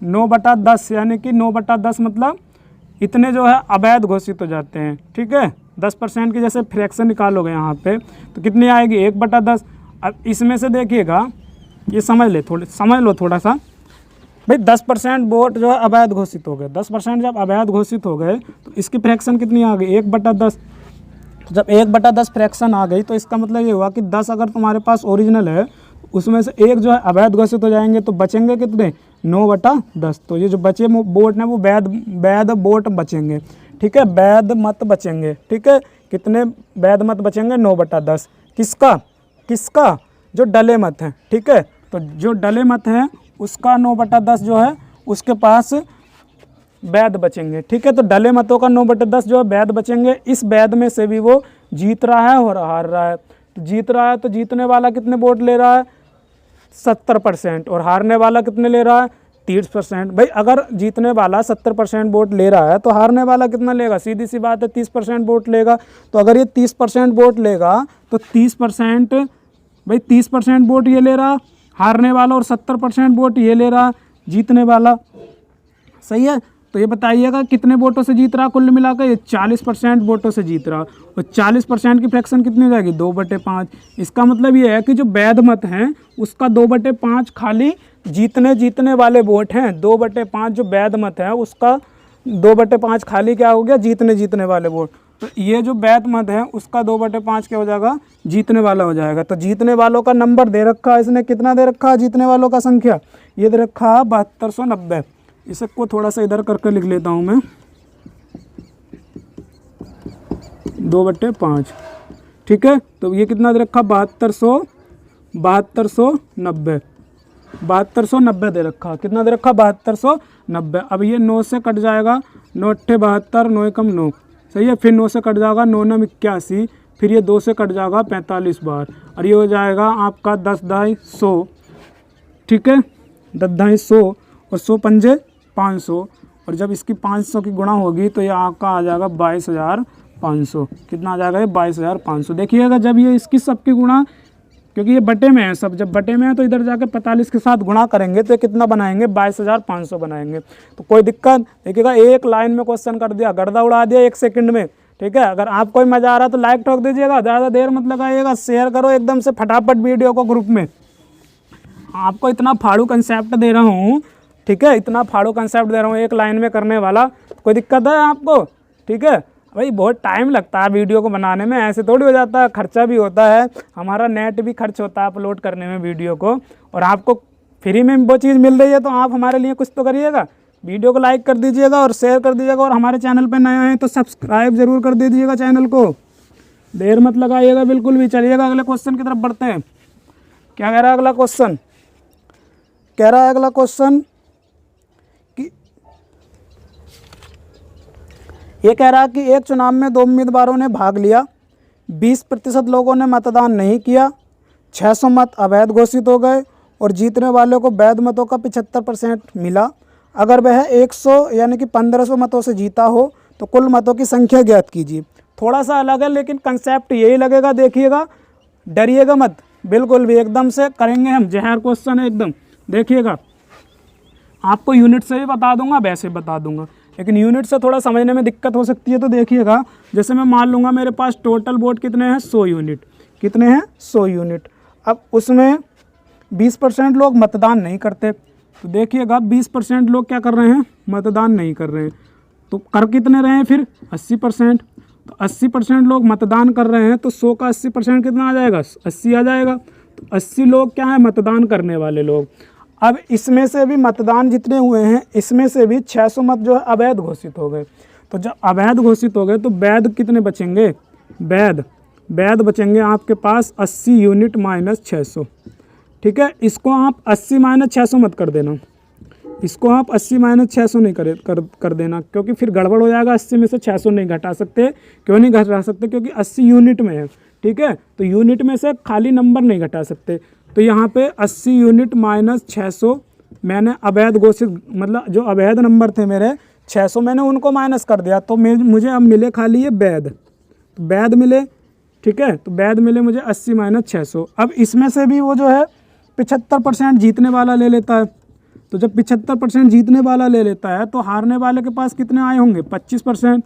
9/10 यानी कि 9/10 मतलब इतने जो है अवैध घोषित हो जाते हैं। ठीक है, 10% की जैसे फ्रैक्शन निकालोगे यहाँ पे तो कितनी आएगी 1/10। अब इसमें से देखिएगा, ये समझ लो थोड़ा सा भाई, 10% वोट जो है अवैध घोषित हो गए। 10% जब अवैध घोषित हो गए तो इसकी फ्रैक्शन कितनी आ गई 1/10। तो जब 1/10 फ्रैक्शन आ गई तो इसका मतलब ये हुआ कि 10 अगर तुम्हारे पास ओरिजिनल है, उसमें से एक जो है अवैध घोषित हो जाएंगे। तो बचेंगे कितने 9/10। तो ये जो बचे वोट हैं वो वैध वोट बचेंगे। ठीक है, वैध मत बचेंगे। ठीक है, कितने वैध मत बचेंगे 9/10। किसका जो डले मत हैं। ठीक है, तो जो डले मत हैं उसका 9/10 जो है उसके पास वैध बचेंगे। ठीक है, तो डले मतों का 9/10 जो है वैध बचेंगे। इस वैध में से भी वो जीत रहा है और हार रहा है। तो जीत रहा है तो जीतने वाला कितने वोट ले रहा है 70%, और हारने वाला कितने ले रहा है 30%। भाई अगर जीतने वाला 70% वोट ले रहा है तो हारने वाला कितना लेगा, सीधी सी बात है 30% वोट लेगा। तो अगर ये 30% वोट लेगा तो 30% वोट ये ले रहा हारने वाला, और 70% वोट ये ले रहा जीतने वाला। सही है, तो ये बताइएगा कितने वोटों से जीत रहा कुल मिलाकर, ये 40% वोटों से जीत रहा। और 40% की फ्रैक्शन कितनी हो जाएगी 2/5। इसका मतलब ये है कि जो वैध मत हैं उसका 2/5 खाली जीतने वाले वोट हैं। 2/5 जो वैध मत है उसका 2/5 खाली क्या हो गया जीतने वाले वोट। तो ये जो वैध मत है उसका 2/5 क्या हो जाएगा जीतने वाला हो जाएगा। तो जीतने वालों का नंबर दे रखा है इसने, कितना दे रखा है जीतने वालों का संख्या, ये दे रखा है 7290। इसे को थोड़ा सा इधर करके लिख लेता हूँ मैं 2/5। ठीक है, तो ये कितना दे रखा 7290 दे रखा। कितना दे रखा 7290। अब ये 9 से कट जाएगा, 9 8 72, 9 कम 9। सही है, फिर 9 से कट जाएगा 9 9 81, फिर ये 2 से कट जाएगा 45 बार, और ये हो जाएगा आपका 10 2 100। ठीक है, 10 2 100 और 100 पंजे 500, और जब इसकी 500 की गुणा होगी तो ये आपका आ जाएगा 22,500। कितना आ जाएगा ये 22,500। देखिएगा जब ये इसकी सबकी गुणा, क्योंकि ये बटे में है सब, जब बटे में है तो इधर जाकर 45 के साथ गुणा करेंगे तो कितना बनाएंगे 22,500 बनाएंगे। तो कोई दिक्कत, देखिएगा एक लाइन में क्वेश्चन कर दिया, गर्दा उड़ा दिया 1 सेकंड में। ठीक है, अगर आपको मज़ा आ रहा तो लाइक ठोक दीजिएगा, ज़्यादा देर मत लगाइएगा, शेयर करो एकदम से फटाफट वीडियो को ग्रुप में। आपको इतना फाड़ू कंसेप्ट दे रहा हूँ, ठीक है, इतना फाड़ू कंसेप्ट दे रहा हूँ एक लाइन में करने वाला। कोई दिक्कत है आपको? ठीक है भाई, बहुत टाइम लगता है वीडियो को बनाने में, ऐसे थोड़ी हो जाता है, खर्चा भी होता है, हमारा नेट भी खर्च होता है अपलोड करने में वीडियो को, और आपको फ्री में वो चीज़ मिल रही है तो आप हमारे लिए कुछ तो करिएगा। वीडियो को लाइक कर दीजिएगा और शेयर कर दीजिएगा, और हमारे चैनल पर नए हैं तो सब्सक्राइब जरूर कर दीजिएगा चैनल को। देर मत लगाइएगा बिल्कुल भी। चलिएगा अगले क्वेश्चन की तरफ बढ़ते हैं। क्या कह रहा है अगला क्वेश्चन? कह रहा है अगला क्वेश्चन कि ये कह रहा है कि एक चुनाव में 2 उम्मीदवारों ने भाग लिया, 20% लोगों ने मतदान नहीं किया, 600 मत अवैध घोषित हो गए और जीतने वालों को वैध मतों का 75% मिला। अगर वह 100 यानी कि 1500 मतों से जीता हो तो कुल मतों की संख्या ज्ञात कीजिए। थोड़ा सा अलग है लेकिन कंसेप्ट यही लगेगा। देखिएगा, डरिएगा मत बिल्कुल भी, एकदम से करेंगे हम, जहर क्वेश्चन है एकदम। देखिएगा, आपको यूनिट से भी बता दूंगा, वैसे बता दूंगा, लेकिन यूनिट से थोड़ा समझने में दिक्कत हो सकती है। तो देखिएगा, जैसे मैं मान लूँगा मेरे पास टोटल वोट कितने हैं, 100 यूनिट। कितने हैं, 100 यूनिट। अब उसमें 20% लोग मतदान नहीं करते, तो देखिएगा 20% लोग क्या कर रहे हैं, मतदान नहीं कर रहे हैं। तो कर कितने रहे हैं फिर, 80%। तो 80% लोग मतदान कर रहे हैं, तो 100 का 80% कितना आ जाएगा, 80 आ जाएगा। तो 80 लोग क्या है, मतदान करने वाले लोग। अब इसमें से भी मतदान जितने हुए हैं, इसमें से भी 600 मत जो है अवैध घोषित हो गए। तो जब अवैध घोषित हो गए तो वैध कितने बचेंगे, वैध बचेंगे आपके पास 80 यूनिट माइनस 600। ठीक है, इसको आप 80 माइनस 600 मत कर देना, इसको आप 80 माइनस 600 नहीं कर देना, क्योंकि फिर गड़बड़ हो जाएगा। 80 में से 600 नहीं घटा सकते। क्यों नहीं घटा सकते, क्योंकि 80 यूनिट में है। ठीक है, तो यूनिट में से खाली नंबर नहीं घटा सकते। तो यहाँ पे 80 यूनिट माइनस 600 मैंने अवैध घोषित, मतलब जो अवैध नंबर थे मेरे 600, मैंने उनको माइनस कर दिया। तो मुझे अब मिले खाली ये वैध, तो वैध मिले। ठीक है, तो वैध मिले मुझे 80 माइनस 600। अब इसमें से भी वो जो है 75% जीतने वाला ले लेता है। तो जब 75% जीतने वाला ले लेता है, तो हारने वाले के पास कितने आए होंगे, 25%।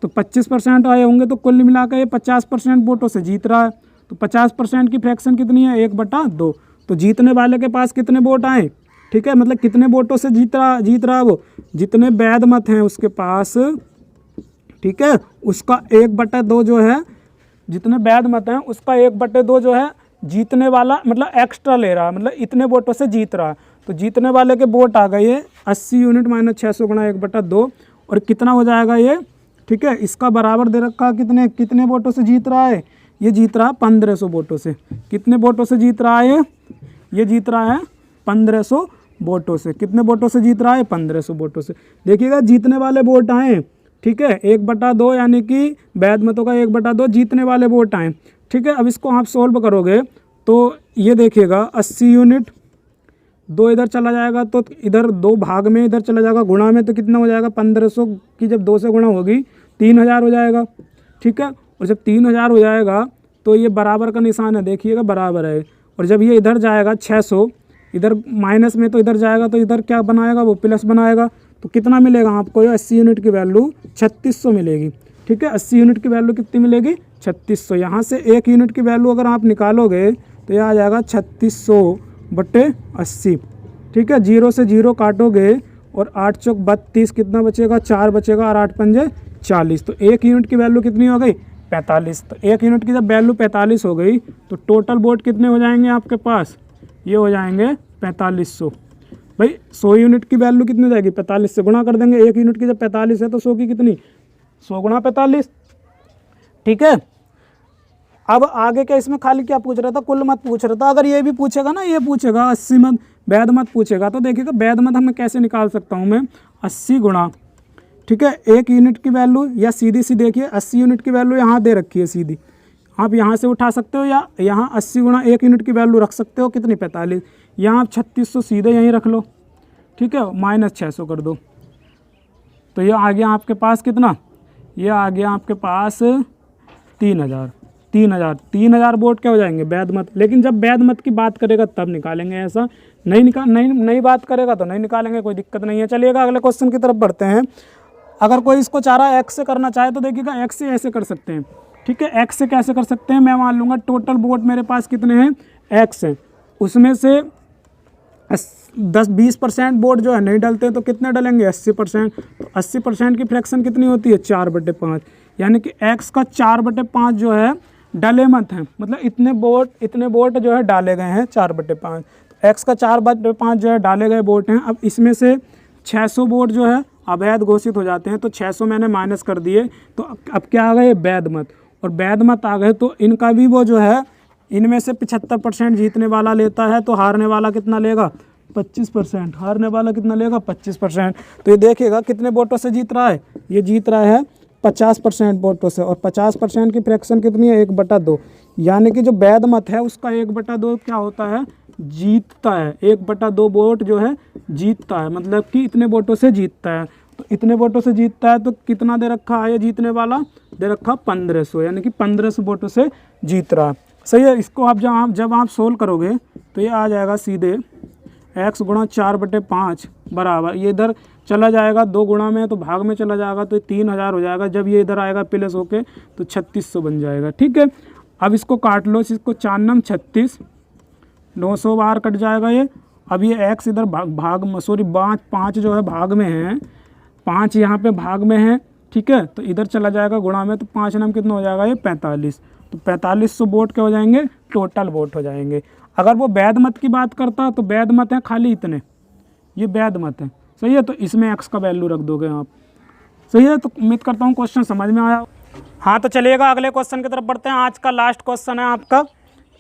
तो 25% आए होंगे, तो कुल मिलाकर ये 50% वोटों से जीत रहा है। तो 50% की फ्रैक्शन कितनी है, 1/2। तो जीतने वाले के पास कितने वोट आए, ठीक है, मतलब कितने वोटों से जीत रहा है वो, जितने वैध मत हैं उसके पास। ठीक है, उसका 1/2 जो है, जितने वैध मत हैं उसका 1/2 जो है जीतने वाला, मतलब एक्स्ट्रा ले रहा है, मतलब इतने वोटों से जीत रहा है। तो जीतने वाले के वोट आ गए 80 यूनिट माइनस 600 गुणा 1/2, और कितना हो जाएगा ये। ठीक है, इसका बराबर दे रखा, कितने वोटों से जीत रहा है, ये जीत रहा है 1500 वोटों से। कितने वोटों से जीत रहा है ये जीत रहा है 1500 वोटों से। कितने वोटों से जीत रहा है, 1500 वोटों से। देखिएगा जीतने वाले वोट आए, ठीक है, 1/2, यानी कि वैध मतों का 1/2 जीतने वाले वोट आए। ठीक है, अब इसको आप सोल्व करोगे तो ये देखिएगा 80 यूनिट, 2 इधर चला जाएगा तो इधर 2 भाग में इधर चला जाएगा, गुणा में तो कितना हो जाएगा, 1500 की जब 2 से गुणा होगी 3000 हो जाएगा। ठीक है, और जब 3000 हो जाएगा तो ये बराबर का निशान है, देखिएगा बराबर है। और जब ये इधर जाएगा 600, इधर माइनस में तो इधर जाएगा, तो इधर क्या बनाएगा, वो प्लस बनाएगा। तो कितना मिलेगा आपको, ये 80 यूनिट की वैल्यू 3600 मिलेगी। ठीक है, 80 यूनिट की वैल्यू कितनी मिलेगी, 3600। यहाँ से 1 यूनिट की वैल्यू अगर आप निकालोगे तो यह आ जाएगा 3600/80। ठीक है, 0 से 0 काटोगे और 8 चौक 32, कितना बचेगा, 4 बचेगा, और 8 पंजे 40। तो 1 यूनिट की वैल्यू कितनी हो गई, 45। तो 1 यूनिट की जब वैल्यू 45 हो गई तो टोटल वोट कितने हो जाएंगे आपके पास, ये हो जाएंगे 4500। भाई 100 यूनिट की वैल्यू कितनी हो जाएगी, 45 से गुणा कर देंगे। 1 यूनिट की जब 45 है तो 100 की कितनी, 100 गुणा 45। ठीक है, अब आगे क्या इसमें खाली क्या पूछ रहा था, कुल मत पूछ रहा था। अगर ये भी पूछेगा ना, ये पूछेगा 80 मत वैध मत पूछेगा, तो देखिएगा वैध मत हमें कैसे निकाल सकता हूँ मैं, 80 गुणा, ठीक है, 1 यूनिट की वैल्यू, या सीधी सी देखिए 80 यूनिट की वैल्यू यहाँ दे रखी है सीधी, आप यहाँ से उठा सकते हो, या यहाँ 80 गुणा 1 यूनिट की वैल्यू रख सकते हो, कितनी 45। यहाँ आप 3600 सीधे यहीं रख लो। ठीक है, माइनस 600 कर दो, तो ये आ गया आपके पास कितना, ये आ गया आपके पास 3000 वोट क्या हो जाएंगे, वैध मत। लेकिन जब वैध मत की बात करेगा तब निकालेंगे, ऐसा नहीं बात करेगा तो नहीं निकालेंगे, कोई दिक्कत नहीं है। चलिएगा अगले क्वेश्चन की तरफ बढ़ते हैं। अगर कोई इसको चाह रहा है एक्स से करना चाहे तो देखिएगा एक्स से ऐसे कर सकते हैं। ठीक है, एक्स से कैसे कर सकते हैं, मैं मान लूँगा टोटल वोट मेरे पास कितने हैं, एक्स हैं, उसमें से 10-20% वोट जो है नहीं डलते, तो कितने डलेंगे, 80%। तो 80% की फ्रैक्शन कितनी होती है, 4/5, यानी कि एक्स का 4/5 जो है डले मत हैं, मतलब इतने वोट जो है डाले गए हैं 4/5। तो एक्स का 4/5 जो है डाले गए वोट हैं। अब इसमें से 600 वोट जो है अवैध घोषित हो जाते हैं, तो 600 मैंने माइनस कर दिए, तो अब क्या आ गए, वैध मत। और वैध मत आ गए तो इनका भी वो जो है, इनमें से 75% जीतने वाला लेता है, तो हारने वाला कितना लेगा, 25%। हारने वाला कितना लेगा, 25%। तो ये देखिएगा कितने वोटों से जीत रहा है, ये जीत रहा है 50% वोटों से। और 50% की फ्रैक्शन कितनी है, 1/2, यानी कि जो वैध मत है उसका 1/2 क्या होता है, जीतता है। 1/2 वोट जो है जीतता है, मतलब कि इतने वोटों से जीतता है। तो इतने वोटों से जीतता है तो कितना दे रखा है, जीतने वाला दे रखा 1500, यानी कि 1500 वोटों से जीत रहा है। सही है, इसको आप जब आप सोल्व करोगे तो ये आ जाएगा सीधे x गुणा 4/5 बराबर, ये इधर चला जाएगा 2 गुणा में तो भाग में चला जाएगा तो 3000 हो जाएगा। जब ये इधर आएगा प्लस होके तो 3600 बन जाएगा। ठीक है, अब इसको काट लो, इसको 4 9 36, 900 बाहर कट जाएगा ये। अब ये x इधर पाँच जो है भाग में है, 5 यहाँ पे भाग में है। ठीक है, तो इधर चला जाएगा गुणा में तो 5 नाम कितना हो जाएगा ये 45। तो 4500 वोट क्या हो जाएंगे, टोटल वोट हो जाएंगे। अगर वो वैध मत की बात करता तो वैध मत है खाली इतने, ये वैध मत है। सही है, तो इसमें x का वैल्यू रख दोगे आप। सही है, तो उम्मीद करता हूँ क्वेश्चन समझ में आया। हाँ, तो चलिएगा अगले क्वेश्चन की तरफ बढ़ते हैं। आज का लास्ट क्वेश्चन है आपका।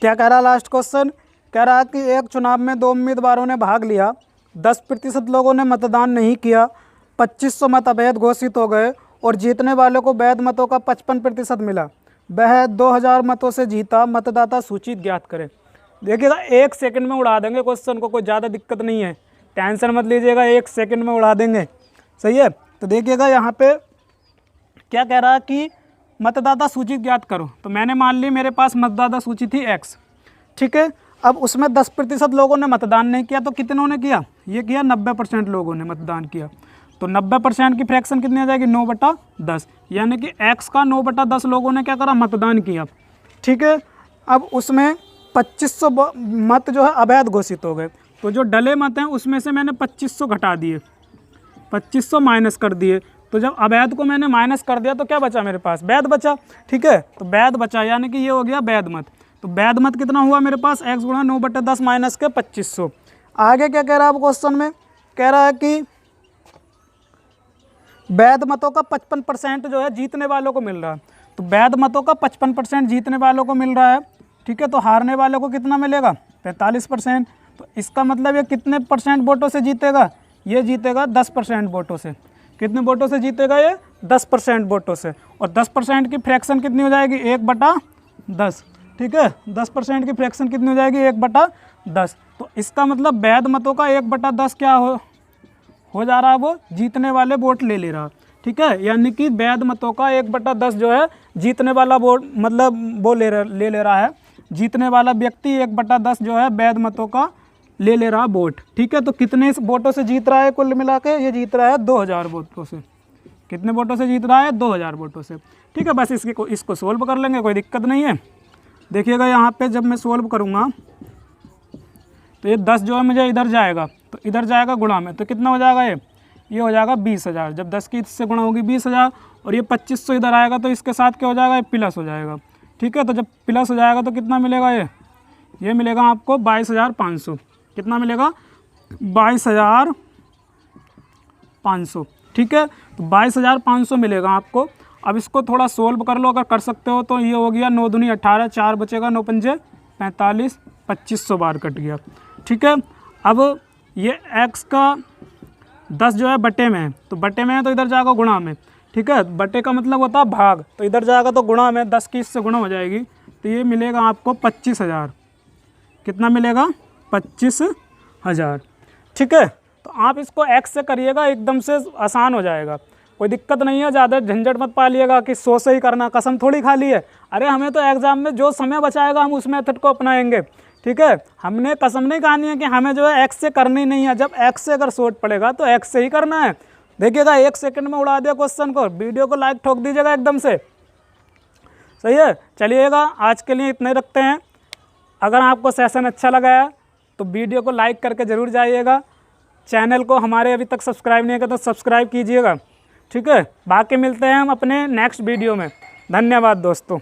क्या कह रहा है लास्ट क्वेश्चन? कह रहा है कि एक चुनाव में 2 उम्मीदवारों ने भाग लिया, 10% लोगों ने मतदान नहीं किया, 2500 मत अवैध घोषित हो गए और जीतने वालों को वैध मतों का 55% मिला। वह 2000 मतों से जीता, मतदाता सूची ज्ञात करें। देखिएगा 1 सेकंड में उड़ा देंगे क्वेश्चन को, कोई ज़्यादा दिक्कत नहीं है, टेंशन मत लीजिएगा, 1 सेकंड में उड़ा देंगे। सही है, तो देखिएगा यहाँ पे क्या कह रहा है कि मतदाता सूची ज्ञात करो। तो मैंने मान ली मेरे पास मतदाता सूची थी x। ठीक है, अब उसमें 10% लोगों ने मतदान नहीं किया, तो कितनों ने किया? ये किया 90% लोगों ने मतदान किया। तो 90% की फ्रैक्शन कितनी आ जाएगी? 9/10, यानी कि x का 9/10 लोगों ने क्या करा? मतदान किया। ठीक है, अब उसमें 2500 मत जो है अवैध घोषित हो गए। तो जो डले मत हैं उसमें से मैंने 2500 घटा दिए, 2500 माइनस कर दिए। तो जब अवैध को मैंने माइनस कर दिया तो क्या बचा मेरे पास? वैध बचा। ठीक है, तो वैध बचा, यानी कि ये हो गया वैध मत। तो वैध मत कितना हुआ मेरे पास? x गुणा 9/10 माइनस के 2500। आगे क्या कह रहा है अब क्वेश्चन में? कह रहा है कि वैध मतों का 55% जो है जीतने वालों को मिल रहा है। तो वैध मतों का 55% जीतने वालों को मिल रहा है। ठीक है, तो हारने वालों को कितना मिलेगा? 45%। तो इसका मतलब ये कितने परसेंट वोटों से जीतेगा? ये जीतेगा 10% वोटों से। कितने वोटों से जीतेगा ये? 10% वोटों से। और 10% की फ्रैक्शन कितनी हो जाएगी? 1/10। ठीक है, 10% की फ्रैक्शन कितनी हो जाएगी? 1/10। तो इसका मतलब वैध मतों का 1/10 क्या हो जा रहा है? वो जीतने वाले वोट ले रहा। ठीक है, यानी कि वैध मतों का 1/10 जो है जीतने वाला वोट, मतलब वो ले रहा है। जीतने वाला व्यक्ति 1/10 जो है वैध मतों का ले रहा वोट। ठीक है, तो कितने वोटों से जीत रहा है कुल मिला के? ये जीत रहा है 2000 वोटों से। कितने वोटों से जीत रहा है? 2000 वोटों से। ठीक है, बस इसको सोल्व कर लेंगे, कोई दिक्कत नहीं है। देखिएगा यहाँ पे जब मैं सोल्व करूँगा तो ये 10 जो है मुझे इधर जाएगा, तो इधर जाएगा गुणा में, तो कितना हो जाएगा? ये हो जाएगा 20000। जब 10 की इससे गुणा होगी 20000, और ये 2500 इधर आएगा तो इसके साथ क्या हो जाएगा? ये प्लस हो जाएगा। ठीक है, तो जब प्लस हो जाएगा तो कितना मिलेगा? ये मिलेगा आपको 22500। कितना मिलेगा? 22500। ठीक है, तो 22500 मिलेगा आपको। अब इसको थोड़ा सोल्व कर लो, अगर कर सकते हो तो। ये हो गया 9 दूनी 18, 4 बचेगा, 9 पंजे 45, 2500 बार कट गया। ठीक है, अब ये x का 10 जो है बटे में है, तो बटे में है तो इधर जाएगा गुणा में। ठीक है, बटे का मतलब होता है भाग, तो इधर जाएगा तो गुणा में, 10 की इससे गुणा हो जाएगी, तो ये मिलेगा आपको 25000। कितना मिलेगा? 25000। ठीक है, तो आप इसको x से करिएगा, एकदम से आसान हो जाएगा, कोई दिक्कत नहीं है। ज़्यादा झंझट मत पालिएगा कि 100 से ही करना, कसम थोड़ी खा ली है। अरे हमें तो एग्ज़ाम में जो समय बचाएगा हम उस मेथड को अपनाएंगे। ठीक है, हमने कसम नहीं कहानी है कि हमें जो है x से करनी नहीं है। जब x से अगर शॉर्ट पड़ेगा तो x से ही करना है। देखिएगा 1 सेकंड में उड़ा दिया क्वेश्चन को। वीडियो को लाइक ठोक दीजिएगा एकदम से। सही है, चलिएगा आज के लिए इतने रखते हैं। अगर आपको सेशन अच्छा लगा है तो वीडियो को लाइक करके ज़रूर जाइएगा। चैनल को हमारे अभी तक सब्सक्राइब नहीं किया तो सब्सक्राइब कीजिएगा। ठीक है, बाकी मिलते हैं हम अपने नेक्स्ट वीडियो में। धन्यवाद दोस्तों।